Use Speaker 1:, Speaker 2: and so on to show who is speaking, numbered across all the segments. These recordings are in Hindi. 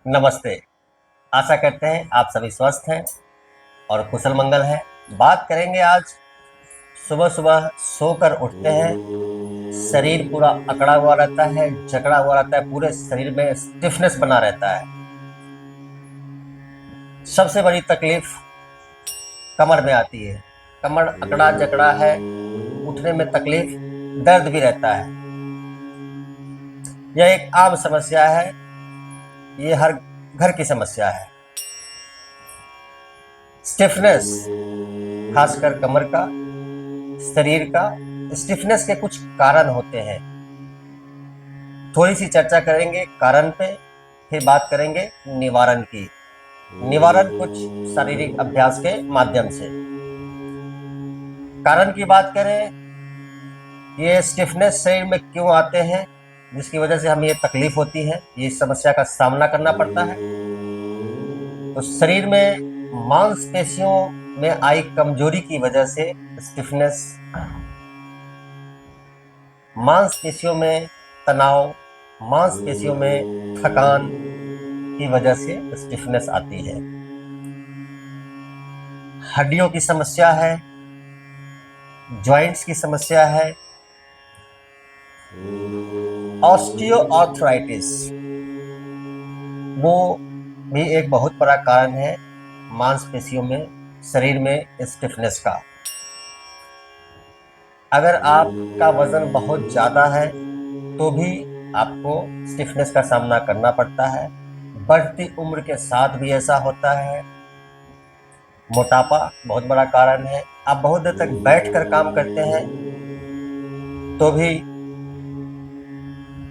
Speaker 1: नमस्ते। आशा करते हैं आप सभी स्वस्थ हैं और कुशल मंगल हैं। बात करेंगे आज, सुबह सुबह सोकर उठते हैं, शरीर पूरा अकड़ा हुआ रहता है, जकड़ा हुआ रहता है, पूरे शरीर में स्टिफनेस बना रहता है। सबसे बड़ी तकलीफ कमर में आती है। कमर अकड़ा जकड़ा है, उठने में तकलीफ, दर्द भी रहता है। यह एक आम समस्या है, ये हर घर की समस्या है। स्टिफनेस, खासकर कमर का, शरीर का स्टिफनेस के कुछ कारण होते हैं। थोड़ी सी चर्चा करेंगे कारण पे, फिर बात करेंगे निवारण की। निवारण कुछ शारीरिक अभ्यास के माध्यम से। कारण की बात करें, ये स्टिफनेस शरीर में क्यों आते हैं, जिसकी वजह से हमें ये तकलीफ होती है, ये समस्या का सामना करना पड़ता है। तो शरीर में मांसपेशियों में आई कमजोरी की वजह से स्टिफनेस, मांसपेशियों में तनाव, मांसपेशियों में थकान की वजह से स्टिफनेस आती है। हड्डियों की समस्या है, जॉइंट्स की समस्या है, ऑस्टियोआर्थराइटिस वो भी एक बहुत बड़ा कारण है मांसपेशियों में, शरीर में स्टिफनेस का। अगर आपका वजन बहुत ज्यादा है तो भी आपको स्टिफनेस का सामना करना पड़ता है। बढ़ती उम्र के साथ भी ऐसा होता है। मोटापा बहुत बड़ा कारण है। आप बहुत देर तक बैठकर काम करते हैं तो भी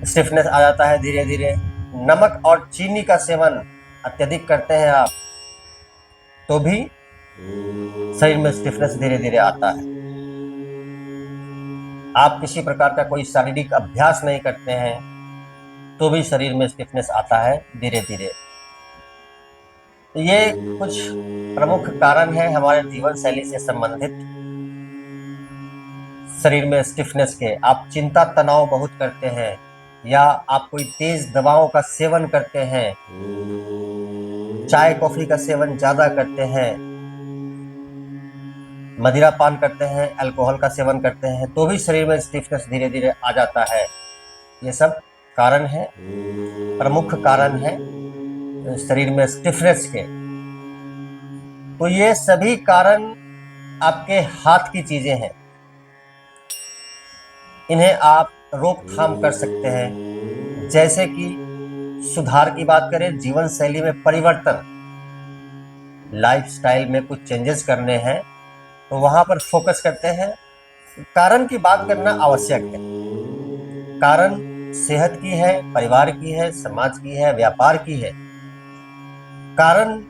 Speaker 1: स्टिफनेस आ जाता है धीरे धीरे। नमक और चीनी का सेवन अत्यधिक करते हैं आप तो भी शरीर में स्टिफनेस धीरे धीरे आता है। आप किसी प्रकार का कोई शारीरिक अभ्यास नहीं करते हैं तो भी शरीर में स्टिफनेस आता है धीरे धीरे। ये कुछ प्रमुख कारण है हमारे जीवन शैली से संबंधित शरीर में स्टिफनेस के। आप चिंता तनाव बहुत करते हैं, या आप कोई तेज दवाओं का सेवन करते हैं, चाय कॉफी का सेवन ज्यादा करते हैं, मदिरा पान करते हैं, अल्कोहल का सेवन करते हैं तो भी शरीर में स्टिफनेस धीरे धीरे आ जाता है। ये सब कारण है, प्रमुख कारण है शरीर में स्टिफनेस के। तो ये सभी कारण आपके हाथ की चीजें हैं, इन्हें आप रोकथाम कर सकते हैं। जैसे कि सुधार की बात करें, जीवन शैली में परिवर्तन, लाइफस्टाइल में कुछ चेंजेस करने हैं तो वहां पर फोकस करते हैं। कारण की बात करना आवश्यक है। कारण सेहत की है, परिवार की है, समाज की है, व्यापार की है। कारण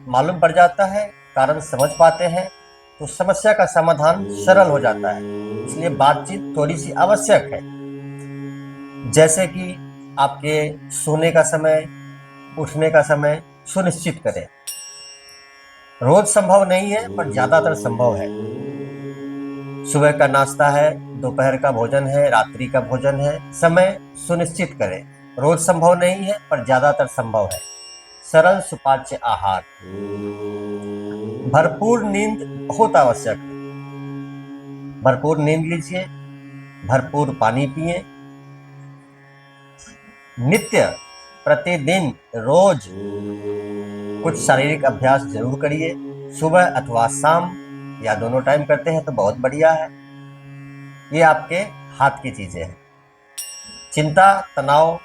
Speaker 1: मालूम पड़ जाता है, कारण समझ पाते हैं तो समस्या का समाधान सरल हो जाता है। इसलिए बातचीत थोड़ी सी आवश्यक है। जैसे कि आपके सोने का समय, उठने का समय सुनिश्चित करें। रोज संभव नहीं है पर ज्यादातर संभव है। सुबह का नाश्ता है, दोपहर का भोजन है, रात्रि का भोजन है, समय सुनिश्चित करें। रोज संभव नहीं है पर ज्यादातर संभव है। सरल सुपाच्य आहार, भरपूर नींद बहुत आवश्यक है। भरपूर नींद लीजिए, भरपूर पानी पिए, नित्य प्रतिदिन रोज कुछ शारीरिक अभ्यास जरूर करिए। सुबह अथवा शाम या दोनों टाइम करते हैं तो बहुत बढ़िया है। ये आपके हाथ की चीजें हैं। चिंता तनाव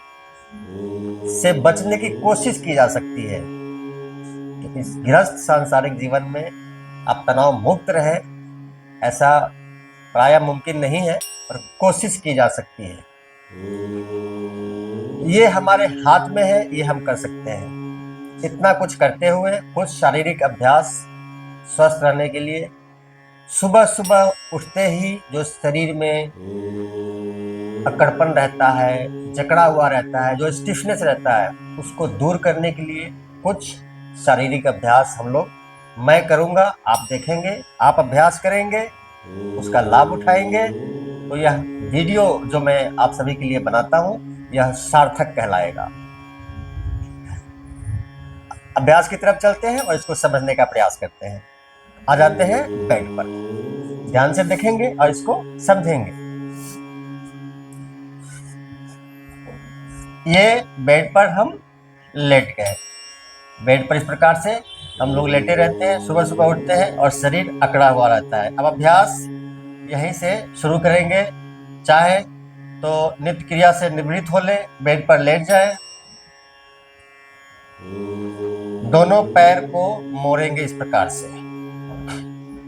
Speaker 1: से बचने की कोशिश की जा सकती है, क्योंकि गृहस्थ सांसारिक जीवन में आप तनाव मुक्त रहे ऐसा प्रायः मुमकिन नहीं है, पर कोशिश की जा सकती है। ये हमारे हाथ में है, ये हम कर सकते हैं। इतना कुछ करते हुए कुछ शारीरिक अभ्यास स्वस्थ रहने के लिए, सुबह सुबह उठते ही जो शरीर में अकड़पन रहता है, जकड़ा हुआ रहता है, जो स्टिफनेस रहता है, उसको दूर करने के लिए कुछ शारीरिक अभ्यास हम लोग, मैं करूंगा, आप देखेंगे, आप अभ्यास करेंगे, उसका लाभ उठाएंगे तो यह वीडियो जो मैं आप सभी के लिए बनाता हूं, यह सार्थक कहलाएगा। अभ्यास की तरफ चलते हैं और इसको समझने का प्रयास करते हैं। आ जाते हैं बेड पर, ध्यान से देखेंगे और इसको समझेंगे। ये बेड पर हम लेट गए। बेड पर इस प्रकार से हम लोग लेटे रहते हैं, सुबह सुबह उठते हैं और शरीर अकड़ा हुआ रहता है। अब अभ्यास यहीं से शुरू करेंगे। चाहे तो नित्य क्रिया से निवृत्त हो ले, बेड पर लेट जाए, दोनों पैर को मोड़ेंगे इस प्रकार से।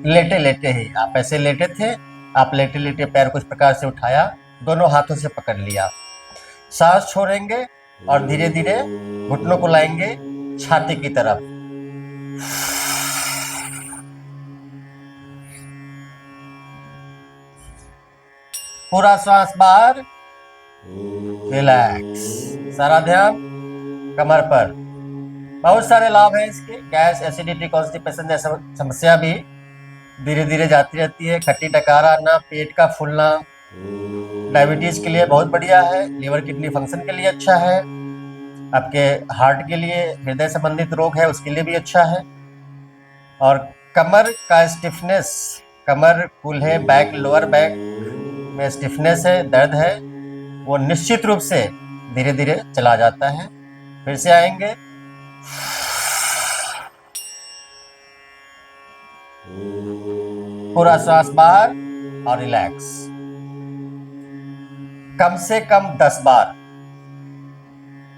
Speaker 1: लेटे लेटे ही आप ऐसे लेटे थे, आप लेटे लेटे पैर को इस प्रकार से उठाया, दोनों हाथों से पकड़ लिया, सांस छोड़ेंगे और धीरे धीरे घुटनों को लाएंगे छाती की तरफ। पूरा श्वास बाहर, रिलैक्स, सारा ध्यान कमर पर। बहुत सारे लाभ हैं इसके। गैस, एसिडिटी, कॉन्स्टिपेशन जैसी समस्या भी धीरे धीरे जाती रहती है। खट्टी डकार आना, पेट का फूलना डायबिटीज के लिए बहुत बढ़िया है। लिवर किडनी फंक्शन के लिए अच्छा है। आपके हार्ट के लिए, हृदय संबंधित रोग है उसके लिए भी अच्छा है। और कमर का स्टिफनेस, कमर कूल्हे, बैक, लोअर बैक में स्टिफनेस है, दर्द है, वो निश्चित रूप से धीरे धीरे चला जाता है। फिर से आएंगे, पूरा श्वास बाहर और रिलैक्स। कम से कम 10 बार,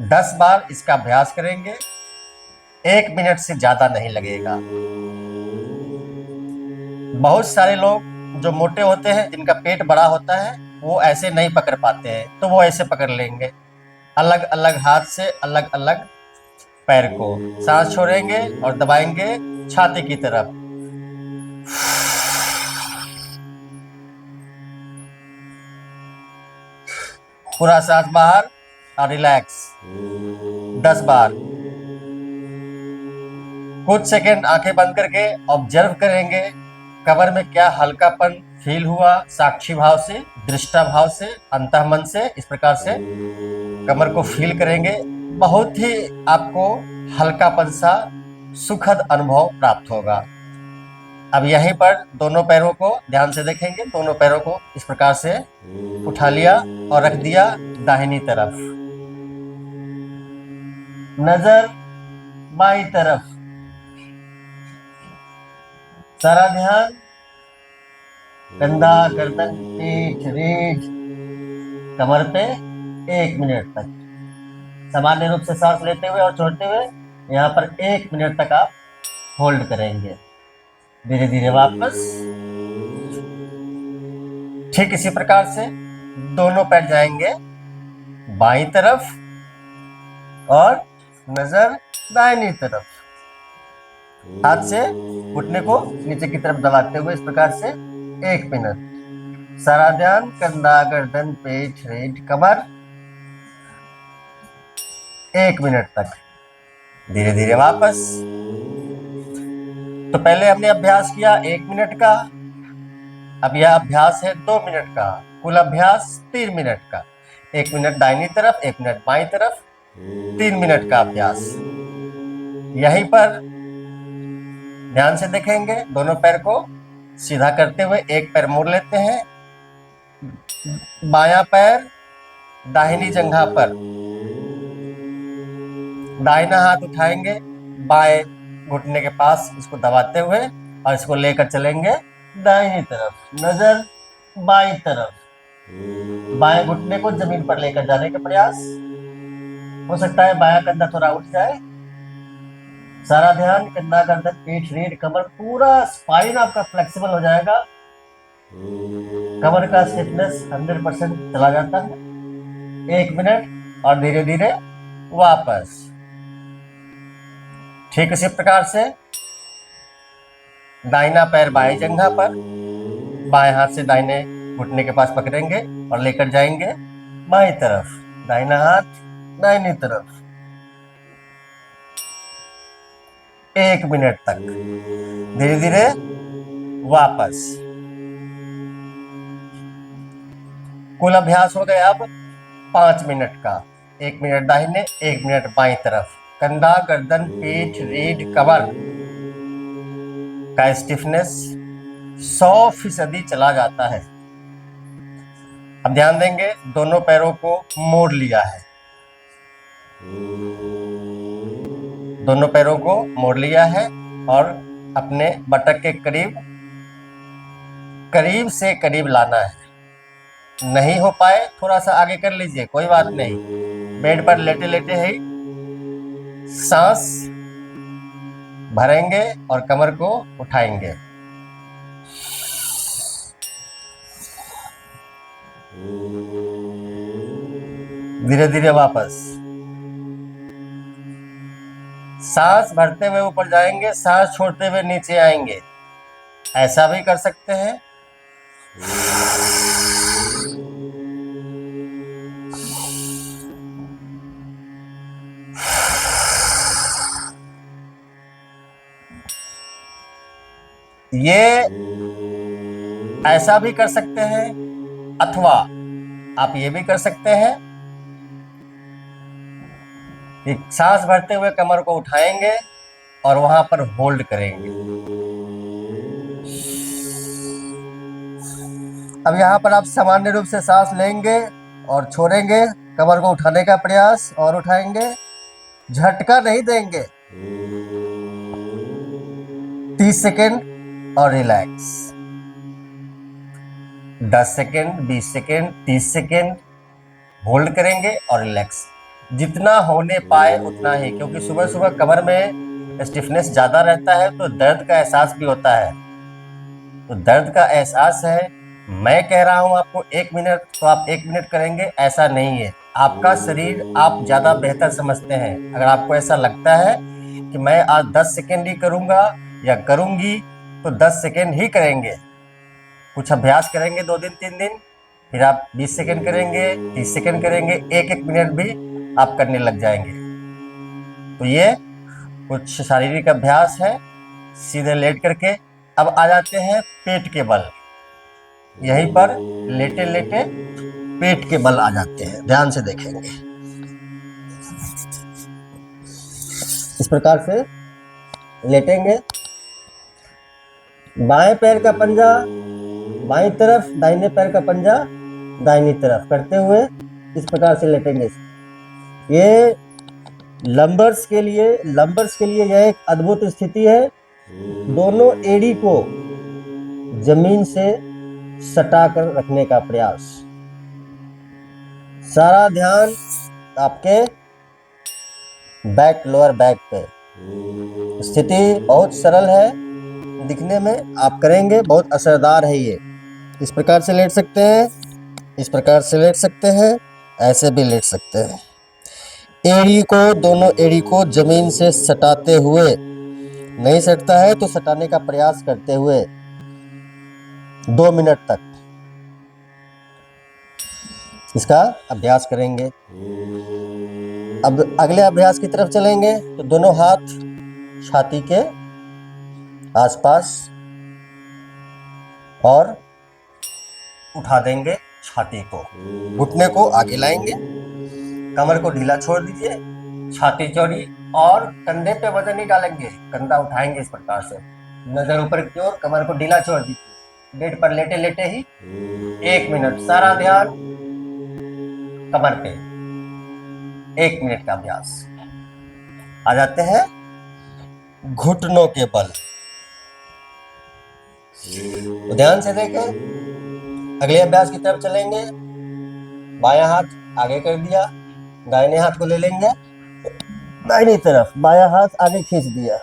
Speaker 1: 10 बार इसका अभ्यास करेंगे। 1 मिनट से ज्यादा नहीं लगेगा। बहुत सारे लोग जो मोटे होते हैं, जिनका पेट बड़ा होता है, वो ऐसे नहीं पकड़ पाते हैं, तो वो ऐसे पकड़ लेंगे, अलग अलग हाथ से अलग अलग पैर को। सांस छोड़ेंगे और दबाएंगे छाती की तरफ। पूरा सांस बाहर और रिलैक्स 10 बार। कुछ सेकंड आंखें बंद करके ऑब्जर्व करेंगे कमर में क्या हल्कापन फील हुआ, साक्षी भाव से, दृष्टा भाव से, अंतःमन से, इस प्रकार से कमर को फील करेंगे। बहुत ही आपको हल्कापन सा सुखद अनुभव प्राप्त होगा। अब यहीं पर दोनों पैरों को ध्यान से देखेंगे। दोनों पैरों को इस प्रकार से उठा लिया और रख दिया दाहिनी तरफ, नजर बाईं तरफ, सारा ध्यान कंधा, गर्दन, पीठ, रीढ़, कमर पे 1 मिनट तक सामान्य रूप से सांस लेते हुए और छोड़ते हुए यहाँ पर 1 मिनट तक आप होल्ड करेंगे। धीरे धीरे वापस। ठीक इसी प्रकार से दोनों पैर जाएंगे बाईं तरफ और नजर दाहिनी तरफ। हाथ से घुटने को नीचे की तरफ दबाते हुए इस प्रकार से 1 मिनट। सारा ध्यान कंधा, गर्दन, पेट, रीढ़, कमर, 1 मिनट तक। धीरे धीरे वापस। तो पहले हमने अभ्यास किया 1 मिनट का, अब यह अभ्यास है 2 मिनट का। कुल अभ्यास 3 मिनट का। 1 मिनट दाहिनी तरफ, 1 मिनट बाईं तरफ, 3 मिनट का अभ्यास। यहीं पर ध्यान से देखेंगे, दोनों पैर को सीधा करते हुए एक पैर मोड़ लेते हैं, बायां पैर दाहिनी जंघा पर, दाहिना हाथ उठाएंगे बाएं घुटने के पास, इसको दबाते हुए और इसको लेकर चलेंगे दाहिनी तरफ, नजर बाईं तरफ। बाएं घुटने को जमीन पर लेकर जाने का प्रयास। हो सकता है बायां कंधा थोड़ा उठ जाए। सारा ध्यान कंधा, गर्दन, पीठ, रीढ़, कमर, पूरा स्पाइन आपका फ्लेक्सिबल हो जाएगा। कमर का स्टिफनेस 100% चला जाता है। 1 मिनट और धीरे धीरे वापस। ठीक इसी प्रकार से दाहिना पैर बाएं जंघा पर, बाएं हाथ से दाहिने घुटने के पास पकड़ेंगे और लेकर जाएंगे बाईं तरफ, दाहिना हाथ दाहिनी तरफ, 1 मिनट तक। धीरे धीरे वापस। कुल अभ्यास हो गया अब 5 मिनट का। 1 मिनट दाहिने, 1 मिनट बाईं तरफ, कंधा, गर्दन, पीठ, रीढ़, कमर का स्टिफनेस 100% चला जाता है। अब ध्यान देंगे, दोनों पैरों को मोड़ लिया है, दोनों पैरों को मोड़ लिया है और अपने बटक के करीब करीब से करीब लाना है। नहीं हो पाए थोड़ा सा आगे कर लीजिए, कोई बात नहीं। बेड पर लेटे लेटे ही सांस भरेंगे और कमर को उठाएंगे। धीरे धीरे वापस सांस भरते हुए ऊपर जाएंगे, सांस छोड़ते हुए नीचे आएंगे। ऐसा भी कर सकते हैं। ये ऐसा भी कर सकते हैं, अथवा आप ये भी कर सकते हैं कि सांस भरते हुए कमर को उठाएंगे और वहां पर होल्ड करेंगे। अब यहां पर आप सामान्य रूप से सांस लेंगे और छोड़ेंगे, कमर को उठाने का प्रयास और उठाएंगे, झटका नहीं देंगे। 30 सेकेंड और relax. 10 second, 20 second, 30 second hold करेंगे और रिलैक्स। जितना होने पाए उतना ही, क्योंकि सुबह सुबह कमर में स्टिफनेस ज्यादा रहता है तो दर्द का एहसास भी होता है। तो दर्द का एहसास है, मैं कह रहा हूं आपको 1 मिनट, तो आप 1 मिनट करेंगे, ऐसा नहीं है। आपका शरीर आप ज्यादा बेहतर समझते हैं। अगर आपको ऐसा लगता है कि मैं आज 10 सेकेंड ही करूंगा या करूंगी, तो 10 सेकेंड ही करेंगे। कुछ अभ्यास करेंगे 2 दिन 3 दिन, फिर आप 20 सेकेंड करेंगे, 30 सेकेंड करेंगे, 1-1 मिनट भी आप करने लग जाएंगे। तो ये कुछ शारीरिक अभ्यास है। सीधे लेट करके अब आ जाते हैं पेट के बल। यहीं पर लेटे लेटे पेट के बल आ जाते हैं। ध्यान से देखेंगे, इस प्रकार से लेटेंगे। बाएं पैर का पंजा बाईं तरफ, दाहिने पैर का पंजा दाहिनी तरफ करते हुए इस प्रकार से लेटेंगे। ये लंबर्स के लिए यह एक अद्भुत स्थिति है। दोनों एड़ी को जमीन से सटा कर रखने का प्रयास। सारा ध्यान आपके बैक, लोअर बैक पे। स्थिति बहुत सरल है दिखने में, आप करेंगे, बहुत असरदार है ये। इस प्रकार से लेट सकते हैं, इस प्रकार से लेट सकते हैं, ऐसे भी लेट सकते हैं। एड़ी को, दोनों एड़ी को जमीन से सटाते हुए, नहीं सटता है तो सटाने का प्रयास करते हुए 2 मिनट तक इसका अभ्यास करेंगे। अब अगले अभ्यास की तरफ चलेंगे। तो दोनों हाथ छाती के आसपास और उठा देंगे छाती को, घुटने को आगे लाएंगे, कमर को ढीला छोड़ दीजिए, छाती चौड़ी, और कंधे पे वजन नहीं डालेंगे, कंधा उठाएंगे इस प्रकार से, नजर ऊपर की ओर, कमर को ढीला छोड़ दीजिए। बेड पर लेटे लेटे ही 1 मिनट, सारा ध्यान कमर पे। 1 मिनट का अभ्यास। आ जाते हैं घुटनों के बल। तो ध्यान से देखें, अगले अभ्यास की तरफ चलेंगे। बायां हाथ आगे कर दिया, दाहिने हाथ को ले लेंगे दाहिनी तरफ, बायां हाथ आगे खींच दिया।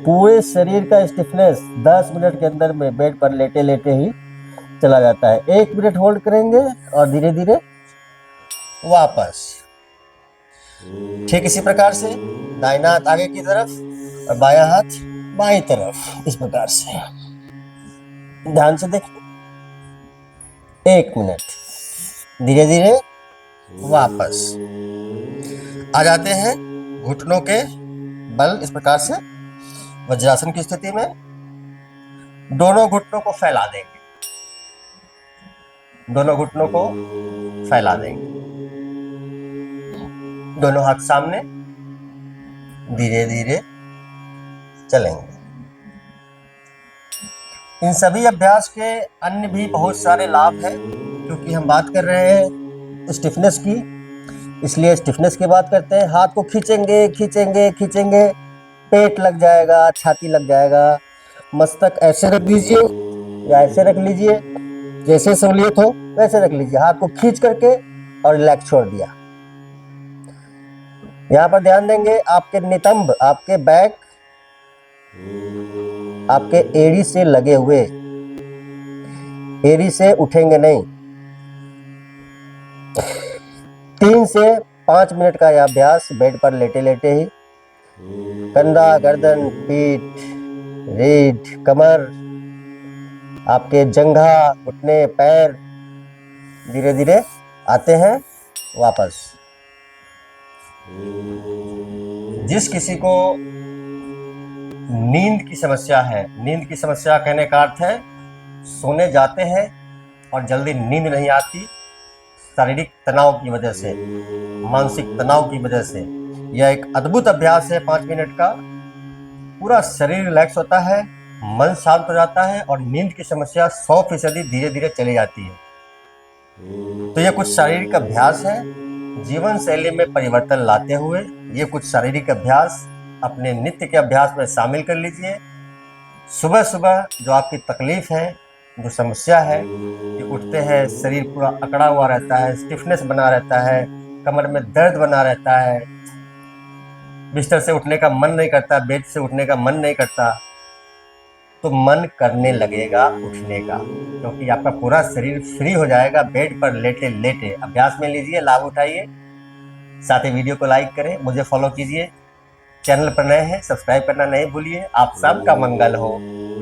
Speaker 1: पूरे शरीर का स्टिफनेस 10 मिनट के अंदर में बेड पर लेटे लेटे ही चला जाता है। 1 मिनट होल्ड करेंगे और धीरे धीरे वापस। ठीक इसी प्रकार से दाहिना हाथ आगे की तरफ और बायां हाथ बाईं तरफ, इस प्रकार से। ध्यान से देखिए, 1 मिनट, धीरे धीरे वापस। आ जाते हैं घुटनों के बल। इस प्रकार से वज्रासन की स्थिति में दोनों घुटनों को फैला देंगे, दोनों घुटनों को फैला देंगे। दोनों हाथ सामने, धीरे धीरे चलेंगे। इन सभी अभ्यास के अन्य भी बहुत सारे लाभ हैं, क्योंकि हम बात कर रहे हैं स्टिफनेस की, इसलिए स्टिफनेस की बात करते हैं। हाथ को खींचेंगे खींचेंगे खींचेंगे, पेट लग जाएगा, छाती लग जाएगा। मस्तक ऐसे रख दीजिए या ऐसे रख लीजिए, जैसे सहूलियत हो वैसे रख लीजिए। हाथ को खींच करके और रिलैक्स छोड़ दिया। यहाँ पर ध्यान देंगे, आपके नितंब, आपके बैक आपके एड़ी से लगे हुए, एड़ी से उठेंगे नहीं। 3 से 5 मिनट का यह अभ्यास बेड पर लेटे लेटे ही। कंधा, गर्दन, पीठ, रीढ़, कमर, आपके जंघा, घुटने, पैर धीरे धीरे आते हैं वापस। जिस किसी को नींद की समस्या है, नींद की समस्या कहने का अर्थ है सोने जाते हैं और जल्दी नींद नहीं आती, शारीरिक तनाव की वजह से, मानसिक तनाव की वजह से, यह एक अद्भुत अभ्यास है। 5 मिनट का पूरा शरीर रिलैक्स होता है, मन शांत हो जाता है और नींद की समस्या 100% धीरे धीरे चली जाती है। तो यह कुछ शारीरिक अभ्यास है। जीवन शैली में परिवर्तन लाते हुए ये कुछ शारीरिक अभ्यास अपने नित्य के अभ्यास में शामिल कर लीजिए। सुबह सुबह जो आपकी तकलीफ है, जो समस्या है, कि उठते हैं शरीर पूरा अकड़ा हुआ रहता है, स्टिफनेस बना रहता है, कमर में दर्द बना रहता है, बिस्तर से उठने का मन नहीं करता, बेड से उठने का मन नहीं करता, तो मन करने लगेगा उठने का, क्योंकि आपका पूरा शरीर फ्री हो जाएगा बेड पर लेटे लेटे। अभ्यास में लीजिए, लाभ उठाइए। साथ ही वीडियो को लाइक करें, मुझे फॉलो कीजिए। चैनल पर नए हैं सब्सक्राइब करना नहीं भूलिए। आप सबका मंगल हो।